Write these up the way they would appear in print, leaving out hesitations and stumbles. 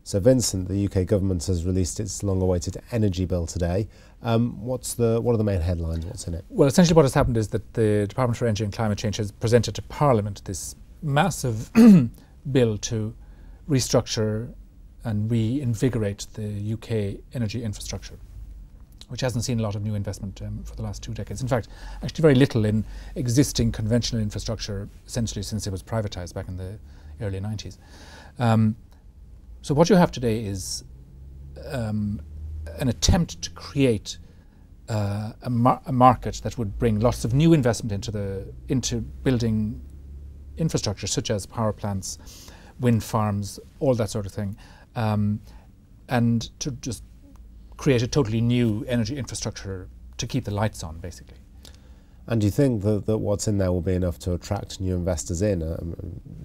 So Vincent, the UK government has released its long-awaited energy bill today. What are the main headlines? What's in it? Well, essentially what has happened is that the Department for Energy and Climate Change has presented to Parliament this massive bill to restructure and reinvigorate the UK energy infrastructure, which hasn't seen a lot of new investment for the last 2 decades. In fact, actually very little in existing conventional infrastructure, essentially since it was privatised back in the early 90s. So what you have today is an attempt to create a market that would bring lots of new investment into building infrastructure, such as power plants, wind farms, all that sort of thing, and to just create a totally new energy infrastructure to keep the lights on, basically. And do you think that what's in there will be enough to attract new investors in? I'm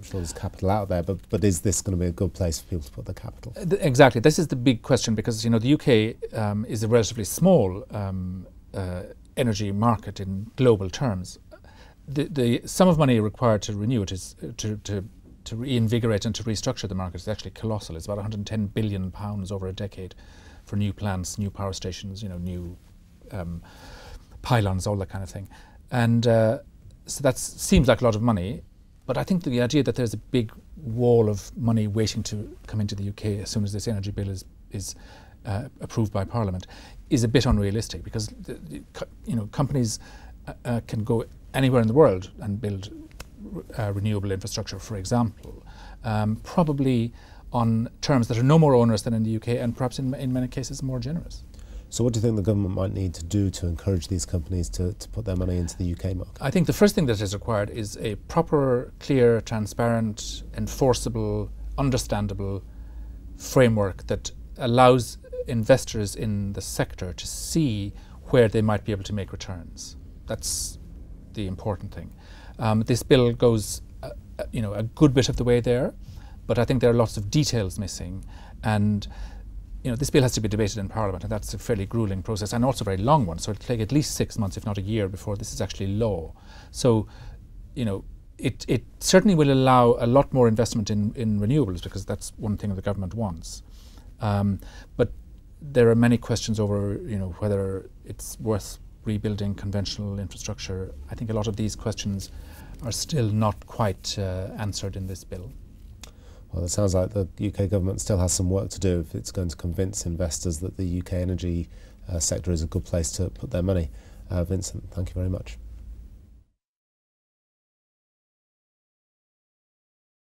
sure there's capital out there, but is this going to be a good place for people to put their capital? Exactly. This is the big question, because the UK is a relatively small energy market in global terms. The sum of money required to renew it is to reinvigorate and to restructure the market is actually colossal. It's about £110 billion over a decade for new plants, new power stations, new pylons, all that kind of thing. And so that seems like a lot of money, but I think the idea that there's a big wall of money waiting to come into the UK as soon as this energy bill is approved by Parliament is a bit unrealistic, because companies can go anywhere in the world and build renewable infrastructure, for example, probably on terms that are no more onerous than in the UK, and perhaps in many cases more generous. So what do you think the government might need to do to encourage these companies to put their money into the UK market? I think the first thing that is required is a proper, clear, transparent, enforceable, understandable framework that allows investors in the sector to see where they might be able to make returns. That's the important thing. This bill goes a good bit of the way there, but I think there are lots of details missing, and this bill has to be debated in Parliament, and that's a fairly gruelling process, and also a very long one. So it'll take at least 6 months, if not a year, before this is actually law. So, it certainly will allow a lot more investment in renewables, because that's one thing the government wants. But there are many questions over, whether it's worth rebuilding conventional infrastructure. I think a lot of these questions are still not quite answered in this bill. Well, it sounds like the UK government still has some work to do if it's going to convince investors that the UK energy sector is a good place to put their money. Vincent, thank you very much.